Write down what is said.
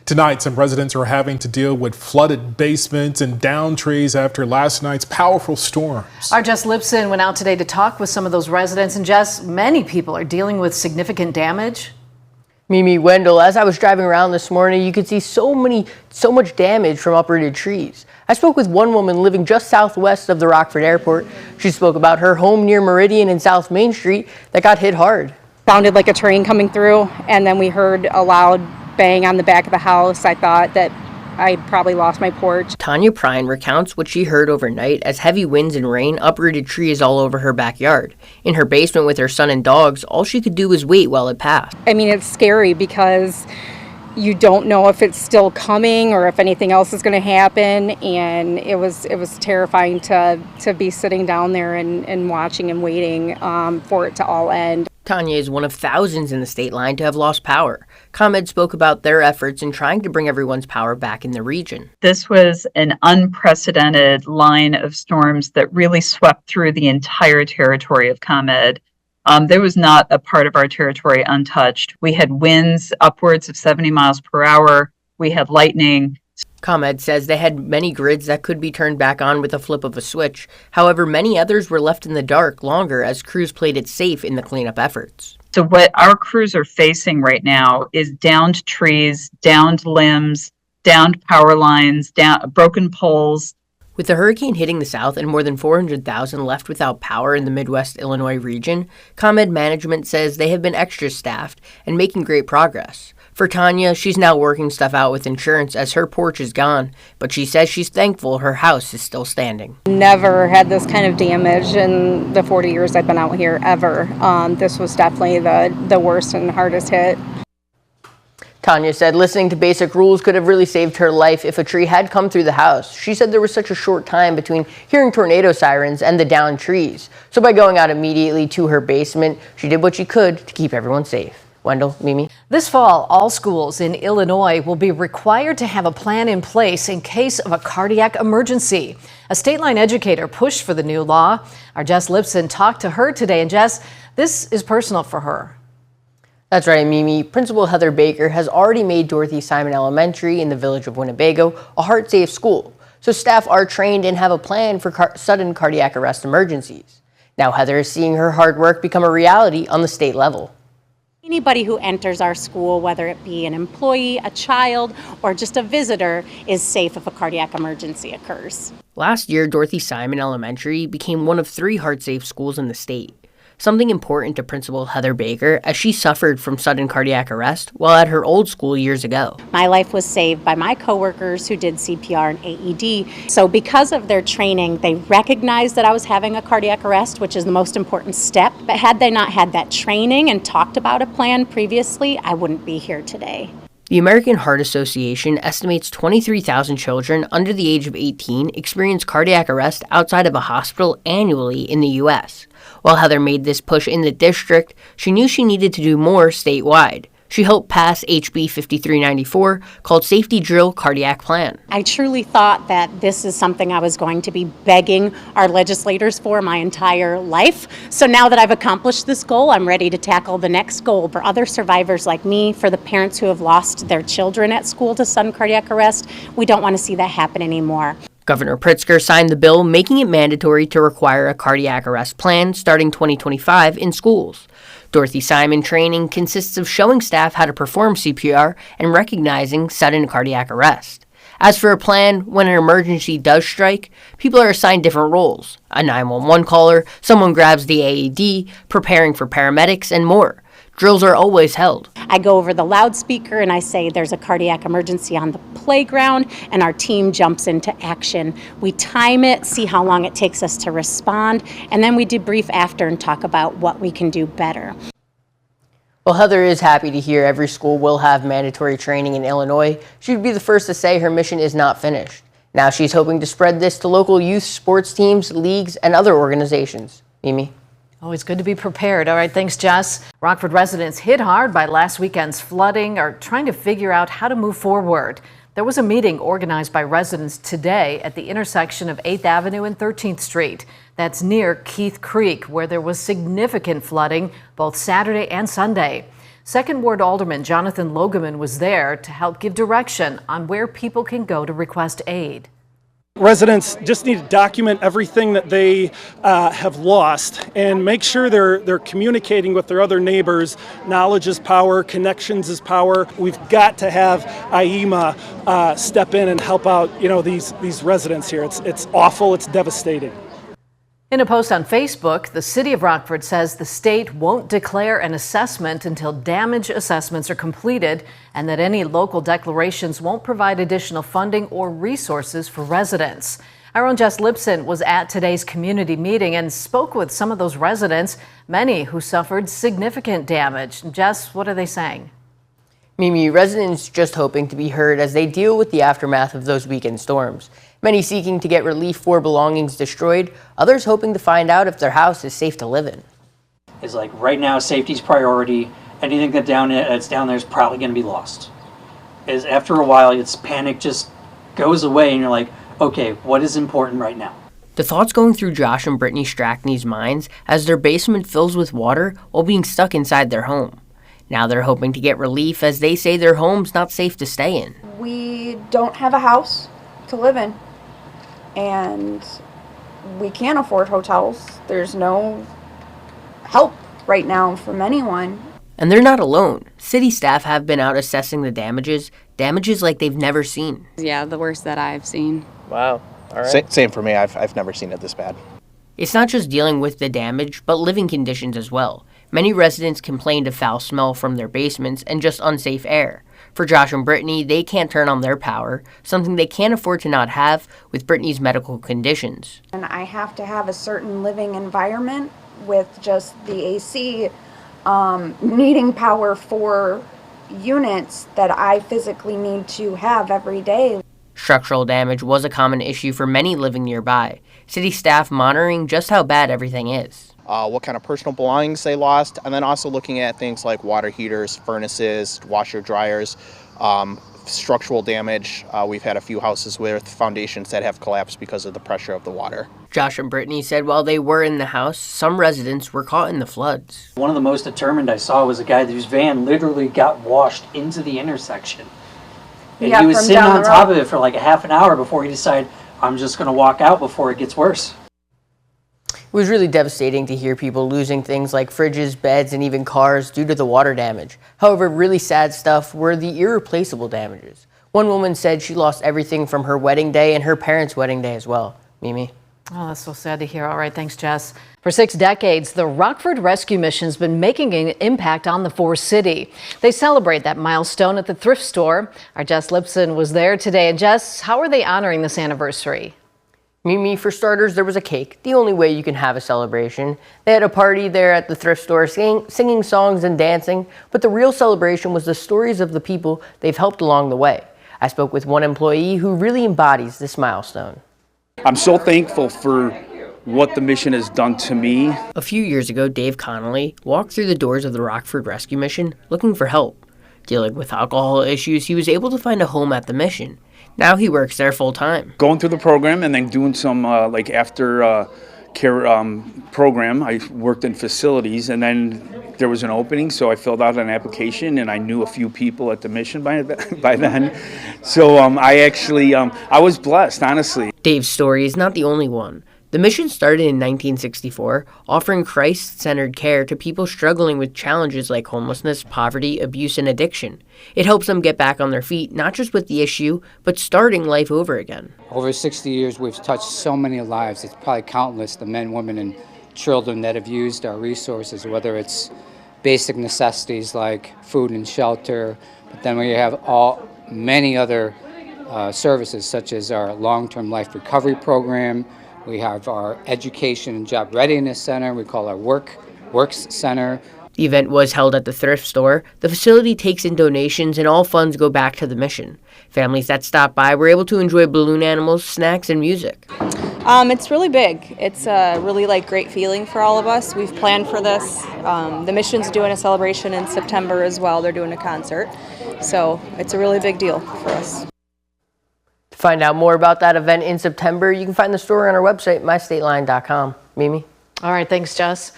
Tonight, some residents are having to deal with flooded basements and downed trees after last night's powerful storms. Our Jess Liptzin went out today to talk with some of those residents. And Jess, many people are dealing with significant damage. Mimi, Wendell, as I was driving around this morning, you could see so much damage from uprooted trees. I spoke with one woman living just southwest of the Rockford Airport. She spoke about her home near Meridian and South Main Street that got hit hard. Sounded like a train coming through, and then we heard a loud bang on the back of the house. I thought that I probably lost my porch. Tanya Prine recounts what she heard overnight as heavy winds and rain uprooted trees all over her backyard. In her basement with her son and dogs, all she could do was wait while it passed. I mean, it's scary because you don't know if it's still coming or if anything else is going to happen, and it was terrifying to be sitting down there and watching and waiting for it to all end. Tanya is one of thousands in the Stateline to have lost power. ComEd spoke about their efforts in trying to bring everyone's power back in the region. This was an unprecedented line of storms that really swept through the entire territory of ComEd. There was not a part of our territory untouched. We had winds upwards of 70 miles per hour. We had lightning. ComEd says they had many grids that could be turned back on with a flip of a switch. However, many others were left in the dark longer as crews played it safe in the cleanup efforts. So what our crews are facing right now is downed trees, downed limbs, downed power lines, broken poles. With the hurricane hitting the south and more than 400,000 left without power in the Midwest Illinois region, ComEd management says they have been extra staffed and making great progress. For Tanya, she's now working stuff out with insurance as her porch is gone, but she says she's thankful her house is still standing. Never had this kind of damage in the 40 years I've been out here, ever. This was definitely the worst and hardest hit. Tanya said listening to basic rules could have really saved her life if a tree had come through the house. She said there was such a short time between hearing tornado sirens and the downed trees. So by going out immediately to her basement, she did what she could to keep everyone safe. Wendell, Mimi. This fall, all schools in Illinois will be required to have a plan in place in case of a cardiac emergency. A Stateline educator pushed for the new law. Our Jess Liptzin talked to her today. And Jess, this is personal for her. That's right, Mimi. Principal Heather Baker has already made Dorothy Simon Elementary in the village of Winnebago a heart-safe school. So staff are trained and have a plan for sudden cardiac arrest emergencies. Now Heather is seeing her hard work become a reality on the state level. Anybody who enters our school, whether it be an employee, a child, or just a visitor, is safe if a cardiac emergency occurs. Last year, Dorothy Simon Elementary became one of 3 heart-safe schools in the state. Something important to Principal Heather Baker as she suffered from sudden cardiac arrest while at her old school years ago. My life was saved by my coworkers who did CPR and AED. So because of their training, they recognized that I was having a cardiac arrest, which is the most important step. But had they not had that training and talked about a plan previously, I wouldn't be here today. The American Heart Association estimates 23,000 children under the age of 18 experience cardiac arrest outside of a hospital annually in the U.S. While Heather made this push in the district, she knew she needed to do more statewide. She helped pass HB 5394 called Safety Drill Cardiac Plan. I truly thought that this is something I was going to be begging our legislators for my entire life. So now that I've accomplished this goal, I'm ready to tackle the next goal for other survivors like me, for the parents who have lost their children at school to sudden cardiac arrest. We don't want to see that happen anymore. Governor Pritzker signed the bill making it mandatory to require a cardiac arrest plan starting 2025 in schools. Dorothy Simon training consists of showing staff how to perform CPR and recognizing sudden cardiac arrest. As for a plan, when an emergency does strike, people are assigned different roles. A 911 caller, someone grabs the AED, preparing for paramedics, and more. Drills are always held. I go over the loudspeaker and I say there's a cardiac emergency on the playground, and our team jumps into action. We time it, see how long it takes us to respond, and then we debrief after and talk about what we can do better. Well, Heather is happy to hear every school will have mandatory training in Illinois. She would be the first to say her mission is not finished. Now she's hoping to spread this to local youth sports teams, leagues, and other organizations. Mimi? Always good to be prepared. All right, thanks, Jess. Rockford residents hit hard by last weekend's flooding are trying to figure out how to move forward. There was a meeting organized by residents today at the intersection of 8th Avenue and 13th Street. That's near Keith Creek, where there was significant flooding both Saturday and Sunday. Second Ward Alderman Jonathan Logeman was there to help give direction on where people can go to request aid. Residents just need to document everything that they have lost and make sure they're communicating with their other neighbors. Knowledge is power, connections is power. We've got to have IEMA step in and help out, these residents here. It's awful, it's devastating. In a post on Facebook, the city of Rockford says the state won't declare an assessment until damage assessments are completed and that any local declarations won't provide additional funding or resources for residents. Our own Jess Liptzin was at today's community meeting and spoke with some of those residents, many who suffered significant damage. Jess, what are they saying? Mimi, residents just hoping to be heard as they deal with the aftermath of those weekend storms. Many seeking to get relief for belongings destroyed, others hoping to find out if their house is safe to live in. Is like right now, safety's priority. Anything that's down there is probably going to be lost. Is after a while, it's panic just goes away, and you're like, okay, what is important right now? The thoughts going through Josh and Brittany Strackney's minds as their basement fills with water while being stuck inside their home. Now they're hoping to get relief as they say their home's not safe to stay in. We don't have a house to live in, and we can't afford hotels. There's no help right now from anyone. And they're not alone. City staff have been out assessing the damages like they've never seen. Yeah, the worst that I've seen. Wow. All right. Same for me. I've never seen it this bad. It's not just dealing with the damage, but living conditions as well. Many residents complained of foul smell from their basements and just unsafe air. For Josh and Brittany, they can't turn on their power, something they can't afford to not have with Brittany's medical conditions. And I have to have a certain living environment with just the AC needing power for units that I physically need to have every day. Structural damage was a common issue for many living nearby. City staff monitoring just how bad everything is. What kind of personal belongings they lost, and then also looking at things like water heaters, furnaces, washer dryers, structural damage. We've had a few houses with foundations that have collapsed because of the pressure of the water. Josh and Brittany said while they were in the house, some residents were caught in the floods. One of the most determined I saw was a guy whose van literally got washed into the intersection. And he was sitting on top of it for like a half an hour before he decided, I'm just going to walk out before it gets worse. It was really devastating to hear people losing things like fridges, beds, and even cars due to the water damage. However, really sad stuff were the irreplaceable damages. One woman said she lost everything from her wedding day and her parents' wedding day as well. Mimi? Oh, that's so sad to hear. All right, thanks, Jess. For 6 decades, the Rockford Rescue Mission has been making an impact on the Forest City. They celebrate that milestone at the thrift store. Our Jess Liptzin was there today. And Jess, how are they honoring this anniversary? Mimi, for starters, there was a cake, the only way you can have a celebration. They had a party there at the thrift store, singing songs and dancing, but the real celebration was the stories of the people they've helped along the way. I spoke with one employee who really embodies this milestone. I'm so thankful for what the mission has done to me. A few years ago, Dave Connolly walked through the doors of the Rockford Rescue Mission looking for help. Dealing with alcohol issues, he was able to find a home at the mission. Now he works there full time. Going through the program and then doing some after care program. I worked in facilities, and then there was an opening, so I filled out an application, and I knew a few people at the mission by then. So I was blessed, honestly. Dave's story is not the only one. The mission started in 1964, offering Christ-centered care to people struggling with challenges like homelessness, poverty, abuse, and addiction. It helps them get back on their feet, not just with the issue, but starting life over again. Over 60 years, we've touched so many lives. It's probably countless, the men, women, and children that have used our resources, whether it's basic necessities like food and shelter, but then we have many other services, such as our long-term life recovery program. We have our Education and Job Readiness Center. We call our Works Center. The event was held at the thrift store. The facility takes in donations, and all funds go back to the mission. Families that stop by were able to enjoy balloon animals, snacks, and music. It's really big. It's a really great feeling for all of us. We've planned for this. The mission's doing a celebration in September as well. They're doing a concert. So it's a really big deal for us. To find out more about that event in September, you can find the story on our website, mystateline.com. Mimi? All right, thanks, Jess.